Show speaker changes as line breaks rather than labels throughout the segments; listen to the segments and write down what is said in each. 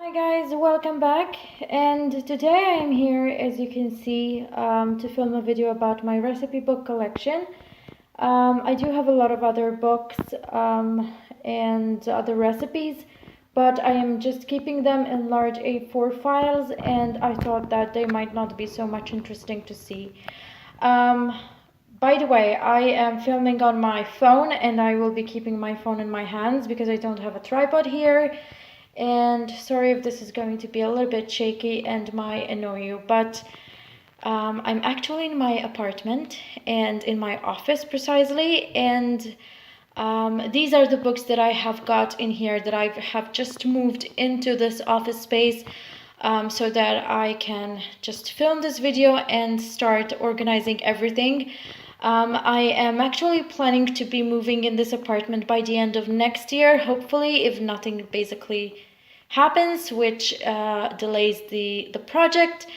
Hi guys, welcome back. And today I am here, as you can see, to film a video about my recipe book collection. I do have a lot of other books and other recipes, but I am just keeping them in large A4 files, and I thought that they might not be so much interesting to see. By the way, I am filming on my phone, and I will be keeping my phone in my hands because I don't have a tripod here. And sorry if this is going to be a little bit shaky and might annoy you, but I'm actually in my apartment and in my office precisely, and these are the books that I have got in here that I have just moved into this office space so that I can just film this video and start organizing everything. I am actually planning to be moving in this apartment by the end of next year, hopefully, if nothing basically happens, which delays the project.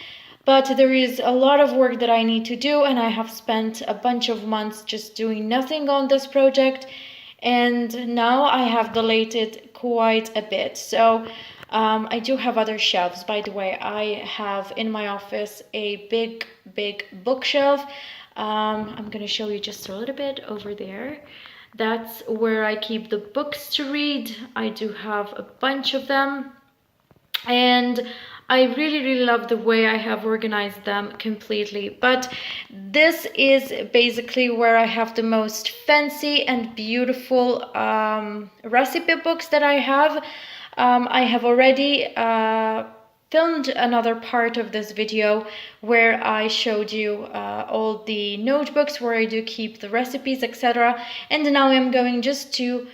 But there is a lot of work that I need to do, and I have spent a bunch of months just doing nothing on this project, and now I have delayed it quite a bit. So I do have other shelves. By the way, I have in my office a big bookshelf. I'm gonna show you just a little bit over there. That's where I keep the books to read. I do have a bunch of them, and I really love the way I have organized them completely. But this is basically where I have the most fancy and beautiful recipe books that I have. I have already filmed another part of this video where I showed you all the notebooks where I do keep the recipes, etc. And now I'm going just to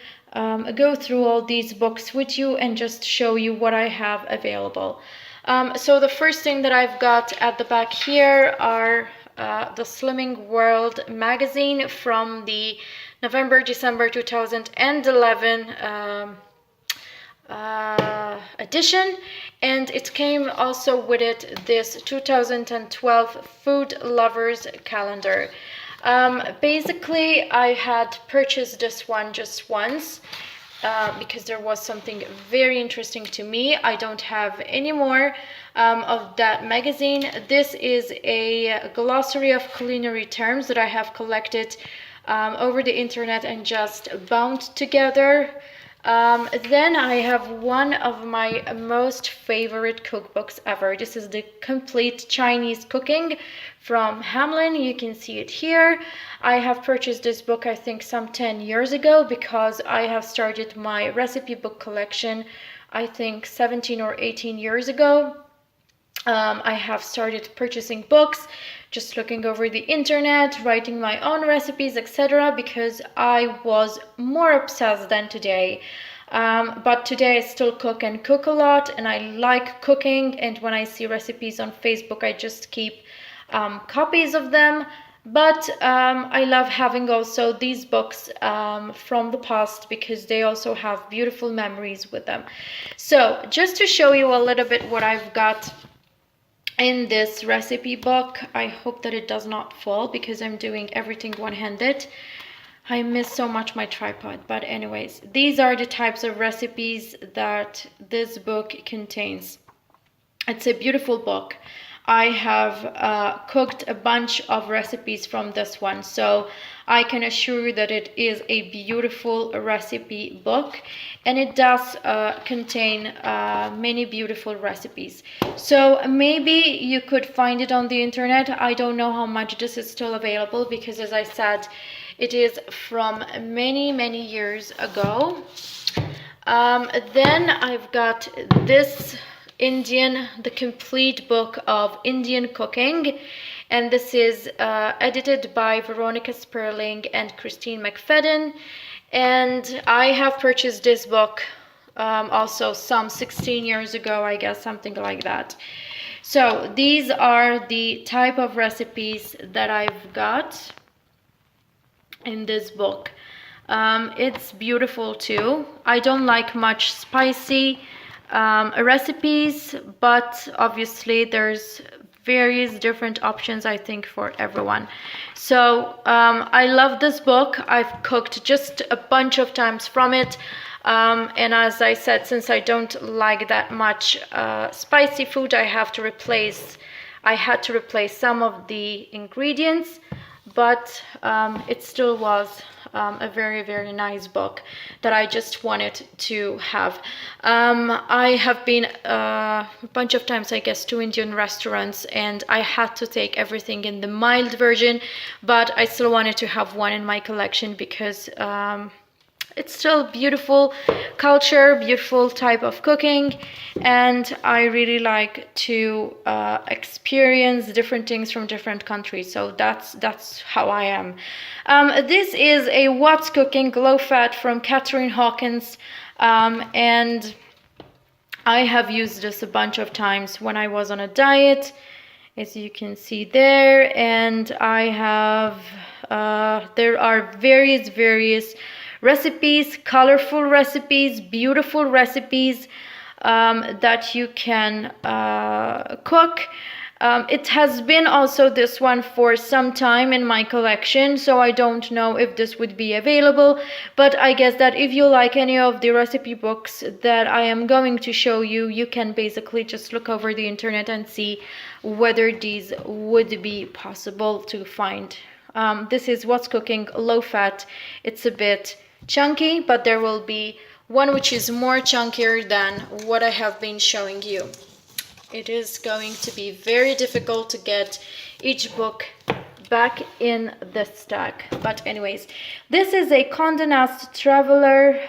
go through all these books with you and just show you what I have available. So the first thing that I've got at the back here are the Slimming World magazine from the November-December 2011 edition, and it came also with it this 2012 Food Lovers calendar. Basically, I had purchased this one just once because there was something very interesting to me. I don't have any more of that magazine. This is a glossary of culinary terms that I have collected over the internet and just bound together. Then I have one of my most favorite cookbooks ever. This is the Complete Chinese Cooking from Hamlin. You can see it here. I have purchased this book I think some 10 years ago because I have started my recipe book collection I think 17 or 18 years ago. I have started purchasing books, just looking over the internet, writing my own recipes, etc. because I was more obsessed than today. But today I still cook and cook a lot, and I like cooking, and when I see recipes on Facebook I just keep copies of them. But I love having also these books from the past because they also have beautiful memories with them. So just to show you a little bit what I've got in this recipe book, I hope that it does not fall because I'm doing everything one-handed. I miss so much my tripod, but anyways, these are the types of recipes that this book contains. It's a beautiful book. I have cooked a bunch of recipes from this one, so I can assure you that it is a beautiful recipe book, and it does contain many beautiful recipes. So maybe you could find it on the internet. I don't know how much this is still available because, as I said, it is from many years ago. Then I've got this the complete book of Indian cooking, and this is edited by Veronica Sperling and Christine McFadden, and I have purchased this book also some 16 years ago, I guess, something like that. So these are the type of recipes that I've got in this book. It's beautiful too. I don't like much spicy recipes, but obviously there's various different options, I think, for everyone. So I love this book. I've cooked just a bunch of times from it. And as I said, since I don't like that much spicy food, I had to replace some of the ingredients, but it still was a very, very nice book that I just wanted to have. I have been a bunch of times, I guess, to Indian restaurants, and I had to take everything in the mild version, but I still wanted to have one in my collection because it's still beautiful culture, beautiful type of cooking, and I really like to experience different things from different countries. So that's how I am. This is a What's Cooking Low Fat from Catherine Hawkins, and I have used this a bunch of times when I was on a diet, as you can see there, and I have there are various recipes, colorful recipes, beautiful recipes that you can cook. It has been also this one for some time in my collection, so I don't know if this would be available, but I guess that if you like any of the recipe books that I am going to show you, you can basically just look over the internet and see whether these would be possible to find. This is What's Cooking Low Fat. It's a bit chunky, but there will be one which is more chunkier than what I have been showing you. It is going to be very difficult to get each book back in the stack, but anyways, this is a Condé Nast Traveler,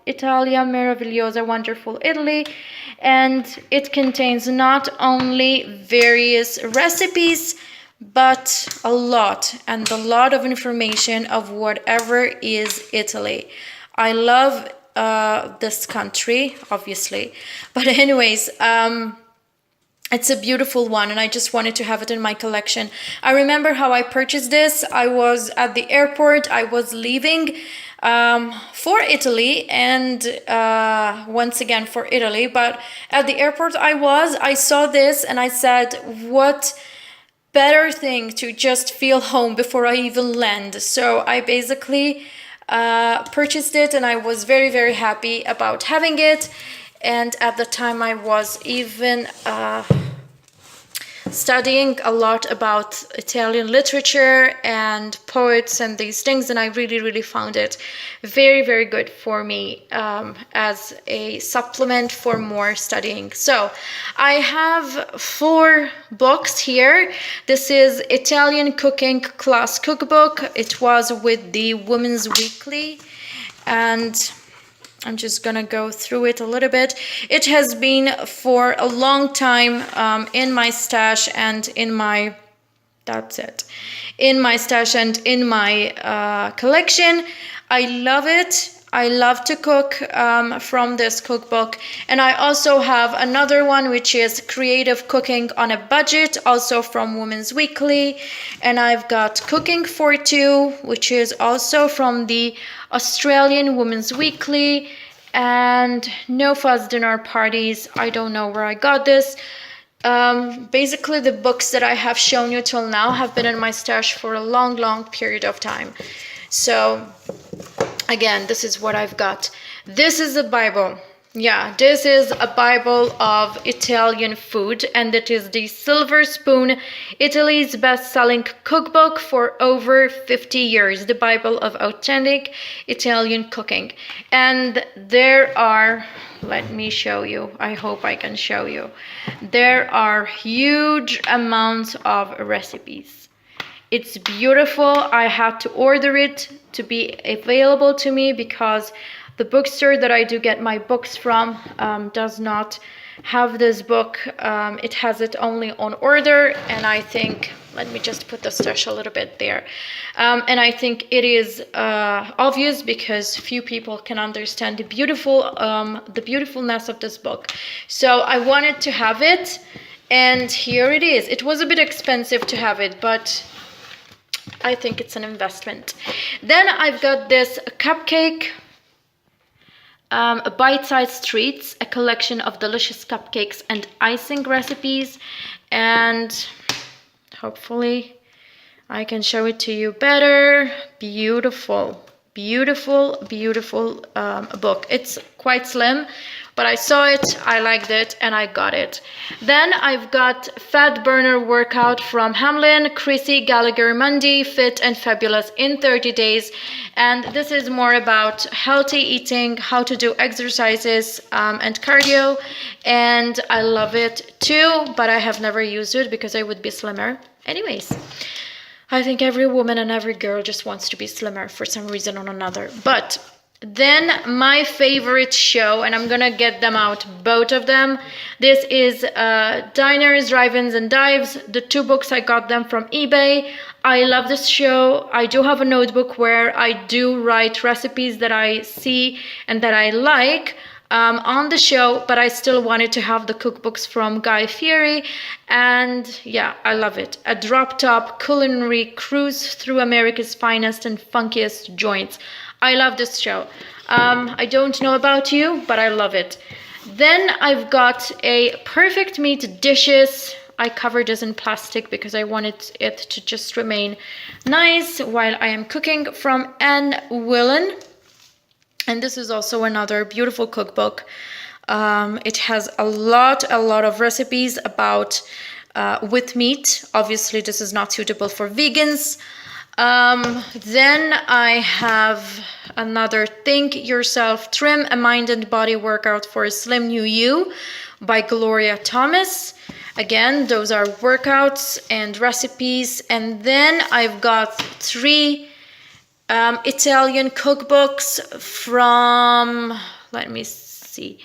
Italia Meravigliosa, Wonderful Italy, and it contains not only various recipes but a lot of information of whatever is Italy. I love this country, obviously, but anyways, it's a beautiful one, and I just wanted to have it in my collection. I remember how I purchased this. I was at the airport. I was leaving for Italy, and once again for Italy, but at the airport I saw this and I said, what better thing to just feel home before I even land. So I basically purchased it, and I was very, very happy about having it. And at the time I was even studying a lot about Italian literature and poets and these things, and I really found it very, very good for me as a supplement for more studying. So I have 4 books here. This is Italian Cooking Class Cookbook. It was with the Women's Weekly, and I'm just gonna go through it a little bit. It has been for a long time in my stash and in my, in my stash and in my collection. I love it. I love to cook from this cookbook. And I also have another one which is Creative Cooking on a Budget, also from Women's Weekly. And I've got Cooking for Two, which is also from the Australian Women's Weekly, and No Fuss Dinner Parties. I don't know where I got this. Basically the books that I have shown you till now have been in my stash for a long period of time. So again, this is what I've got. This is a Bible. Yeah, this is a Bible of Italian food, and it is the Silver Spoon, Italy's best-selling cookbook for over 50 years, the Bible of authentic Italian cooking. And there are, let me show you, I hope I can show you, there are huge amounts of recipes. It's beautiful. I had to order it to be available to me because the bookstore that I do get my books from does not have this book. It has it only on order, and I think, let me just put the stash a little bit there. And I think it is obvious because few people can understand the beautifulness of this book. So I wanted to have it, and here it is. It was a bit expensive to have it, but I think it's an investment. Then I've got this cupcake. A bite-sized treats, a collection of delicious cupcakes and icing recipes, and hopefully I can show it to you better. Beautiful, Beautiful, beautiful book. It's quite slim, but I saw it, I liked it, and I got it. Then I've got Fat Burner Workout from Hamlin, Chrissy Gallagher Mundy, Fit and Fabulous in 30 Days. And this is more about healthy eating, how to do exercises and cardio. And I love it too, but I have never used it because I would be slimmer. Anyways. I think every woman and every girl just wants to be slimmer for some reason or another. But then my favorite show, and I'm gonna get them out, both of them. This is Diners, Drive-Ins and Dives. The two books, I got them from eBay. I love this show. I do have a notebook where I do write recipes that I see and that I like. On the show, but I still wanted to have the cookbooks from Guy Fieri, and yeah, I love it. A drop-top culinary cruise through America's finest and funkiest joints. I love this show. I don't know about you, but I love it. Then I've got a Perfect Meat Dishes. I covered this in plastic because I wanted it to just remain nice while I am cooking, from Anne Willen. And this is also another beautiful cookbook. It has a lot of recipes about with meat. Obviously, this is not suitable for vegans. Then I have another Think Yourself Trim, a Mind and Body Workout for a Slim New You by Gloria Thomas. Again, those are workouts and recipes. And then I've got three Italian cookbooks from, let me see,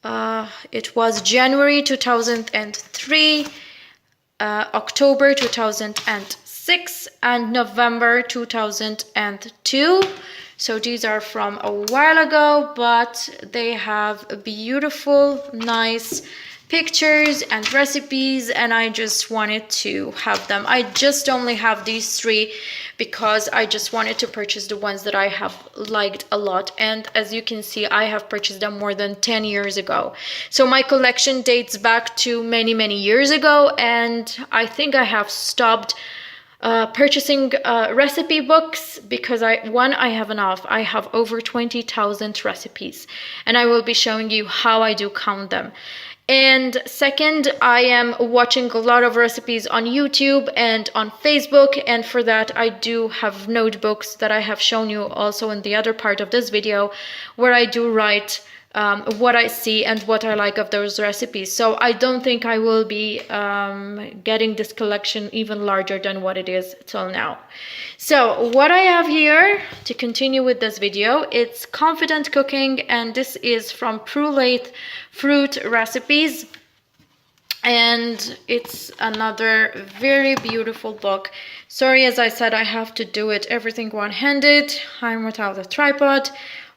it was January 2003, October 2006, and November 2002. So these are from a while ago, but they have beautiful, nice pictures and recipes, and I just wanted to have them. I just only have these three because I just wanted to purchase the ones that I have liked a lot, and as you can see, I have purchased them more than 10 years ago. So my collection dates back to many years ago, and I think I have stopped purchasing recipe books because I have enough. I have over 20,000 recipes, and I will be showing you how I do count them. And second, I am watching a lot of recipes on YouTube and on Facebook, and for that I do have notebooks that I have shown you also in the other part of this video, where I do write what I see and what I like of those recipes. So I don't think I will be getting this collection even larger than what it is till now. So what I have here to continue with this video, it's Confident Cooking, and this is from Prulate Fruit Recipes, and it's another very beautiful book. Sorry, as I said, I have to do it everything one-handed. I'm without a tripod,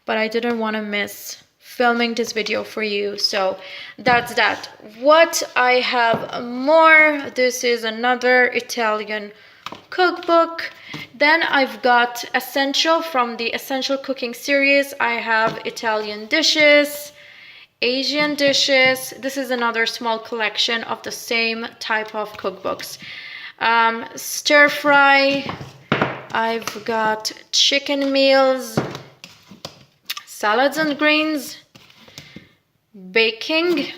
but I didn't want to miss filming this video for you, so that's that. What I have more, this is another Italian cookbook. Then I've got Essential from the Essential Cooking series. I have Italian dishes, Asian dishes. This is another small collection of the same type of cookbooks. Stir fry. I've got chicken meals, salads and greens, baking,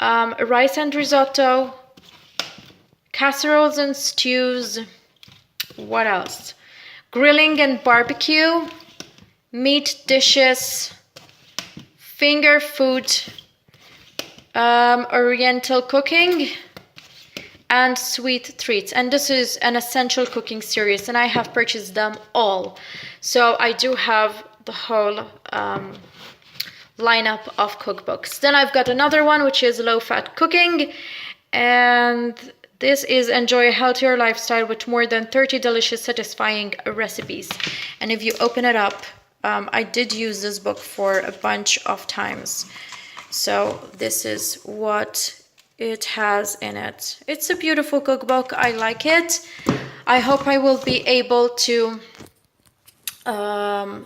rice and risotto, casseroles and stews. What else? Grilling and barbecue, meat dishes, finger food, oriental cooking, and sweet treats. And this is an Essential Cooking series, and I have purchased them all. So I do have the whole lineup of cookbooks. Then I've got another one, which is Low Fat Cooking, and this is Enjoy a Healthier Lifestyle with more than 30 delicious, satisfying recipes. And if you open it up, I did use this book for a bunch of times. So this is what it has in it. It's a beautiful cookbook. I like it. I hope I will be able to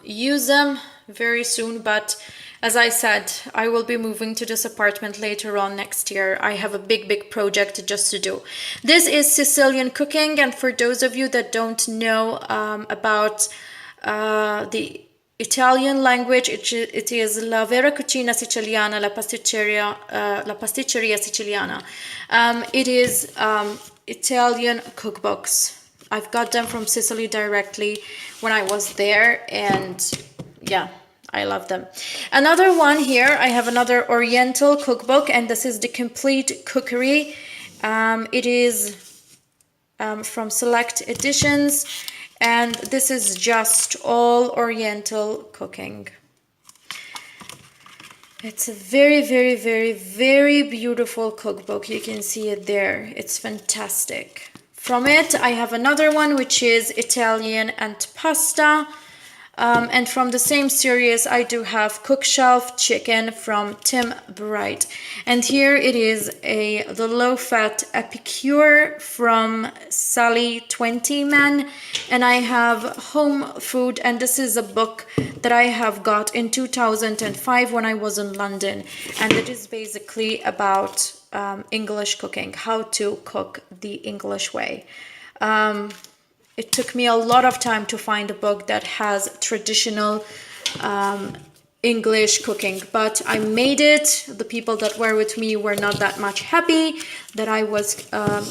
use them very soon, but as I said, I will be moving to this apartment later on next year. I have a big project just to do. This is Sicilian Cooking, and for those of you that don't know about the Italian language. It is La Vera Cucina Siciliana, La Pasticceria Siciliana. It is Italian cookbooks. I've got them from Sicily directly when I was there, and yeah, I love them. Another one here, I have another Oriental cookbook, and this is the Complete Cookery. It is from Select Editions, and this is just all Oriental cooking. It's a very, very, very, very beautiful cookbook. You can see it there. It's fantastic. From it, I have another one, which is Italian and pasta. And from the same series, I do have Cookshelf Chicken from Tim Bright. And here it is the low-fat epicure from Sally 20 Men. And I have Home Food, and this is a book that I have got in 2005 when I was in London. And it is basically about English cooking, how to cook the English way. It took me a lot of time to find a book that has traditional English cooking, but I made it. The people that were with me were not that much happy that I was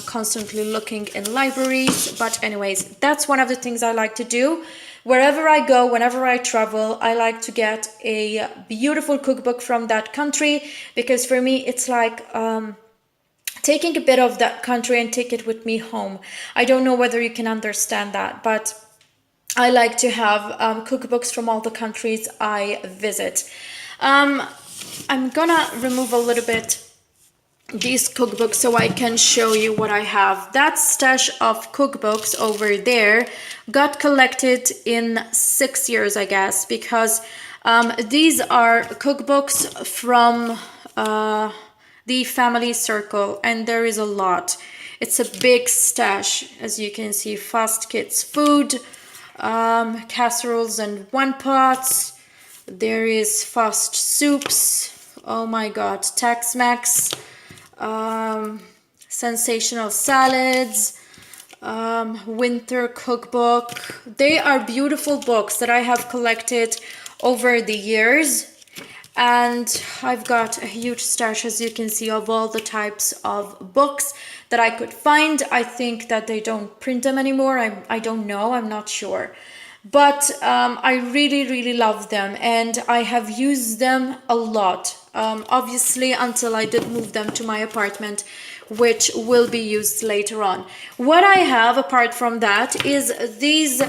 constantly looking in libraries. But anyways, that's one of the things I like to do. Wherever I go, whenever I travel, I like to get a beautiful cookbook from that country, because for me it's like taking a bit of that country and take it with me home. I don't know whether you can understand that, but I like to have cookbooks from all the countries I visit. I'm gonna remove a little bit these cookbooks so I can show you what I have. That stash of cookbooks over there got collected in 6 years, I guess, because these are cookbooks from the family circle, and there is a lot. It's a big stash, as you can see. Fast Kids Food, casseroles and one pots. There is fast soups. Oh my god, Tex-Mex, sensational salads, winter cookbook. They are beautiful books that I have collected over the years. And I've got a huge stash, as you can see, of all the types of books that I could find. I think that they don't print them anymore. I don't know. I'm not sure. But I really, really love them, and I have used them a lot. Obviously, until I did move them to my apartment, which will be used later on. What I have, apart from that, is these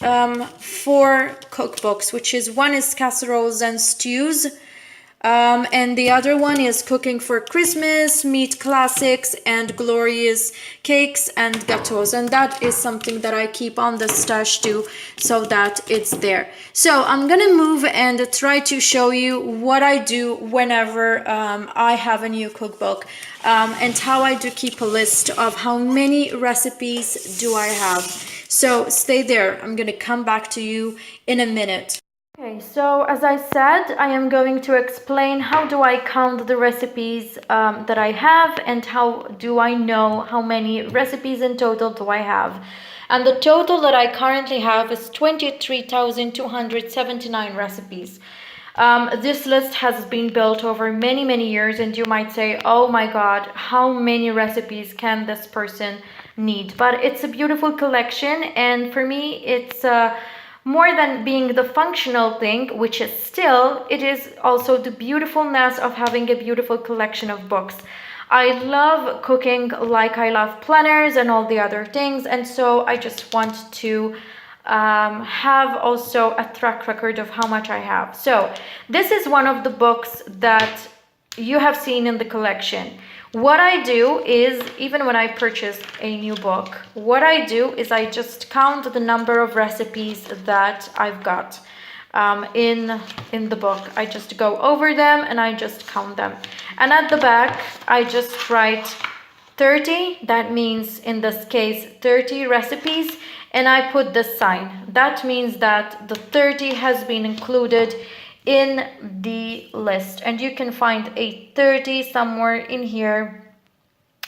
4 cookbooks, which is one is casseroles and stews, and the other one is cooking for Christmas, meat classics, and glorious cakes and gâteaux. And that is something that I keep on the stash too, so that it's there. So I'm gonna move and try to show you what I do whenever I have a new cookbook, and how I do keep a list of how many recipes do I have. So stay there. I'm gonna come back to you in a minute. Okay, so as I said, I am going to explain how do I count the recipes that I have, and how do I know how many recipes in total do I have. And the total that I currently have is 23,279 recipes. This list has been built over many, many years, and you might say, oh my god, how many recipes can this person need? But it's a beautiful collection, and for me it's more than being the functional thing, which is still, it is also the beautifulness of having a beautiful collection of books. I love cooking like I love planners and all the other things, and so I just want to have also a track record of how much I have. So this is one of the books that you have seen in the collection. What I do is, even when I purchase a new book, what I do is I just count the number of recipes that I've got in the book. I just go over them and I just count them. And at the back, I just write 30. That means, in this case, 30 recipes. And I put the sign. That means that the 30 has been included in the list, and you can find a 30 somewhere in here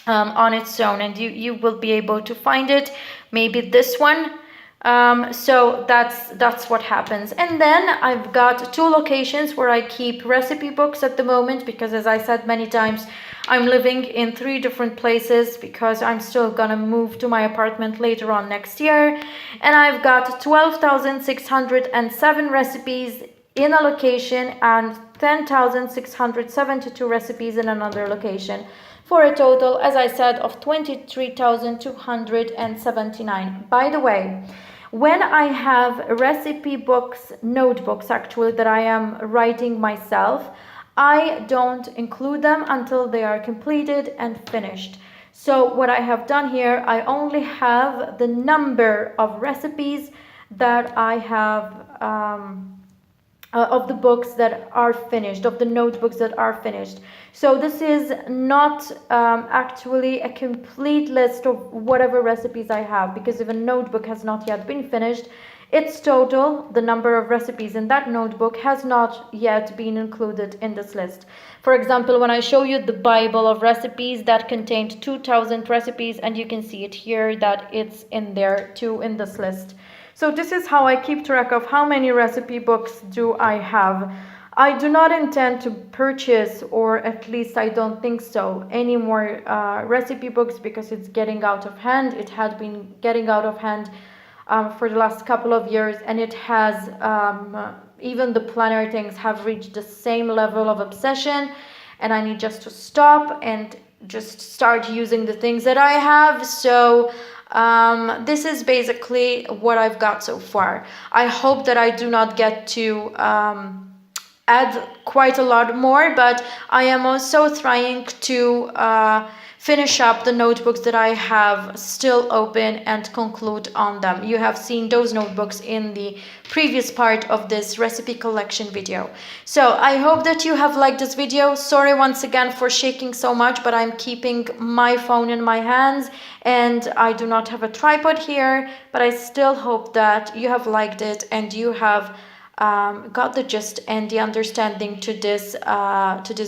on its own, and you will be able to find it. Maybe this one So that's what happens. And then I've got 2 locations where I keep recipe books at the moment, because as I said many times, I'm living in 3 different places because I'm still gonna move to my apartment later on next year. And I've got 12,607 recipes in a location and 10,672 recipes in another location, for a total, as I said, of 23,279. By the way, when I have recipe books, notebooks actually, that I am writing myself, I don't include them until they are completed and finished. So what I have done here, I only have the number of recipes that I have of the books that are finished, of the notebooks that are finished. So this is not actually a complete list of whatever recipes I have, because if a notebook has not yet been finished, its total, the number of recipes in that notebook, has not yet been included in this list. For example, when I show you the Bible of recipes that contained 2,000 recipes, and you can see it here that it's in there too in this list. So this is how I keep track of how many recipe books do I have. I do not intend to purchase, or at least I don't think so, any more recipe books, because it's getting out of hand. It had been getting out of hand for the last couple of years, and it has, even the planner things have reached the same level of obsession, and I need just to stop and just start using the things that I have. So this is basically what I've got so far. I hope that I do not get to add quite a lot more, but I am also trying to finish up the notebooks that I have still open and conclude on them. You have seen those notebooks in the previous part of this recipe collection video. So I hope that you have liked this video. Sorry once again for shaking so much, but I'm keeping my phone in my hands and I do not have a tripod here, but I still hope that you have liked it and you have got the gist and the understanding to this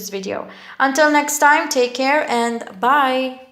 video. Until next time, take care and bye.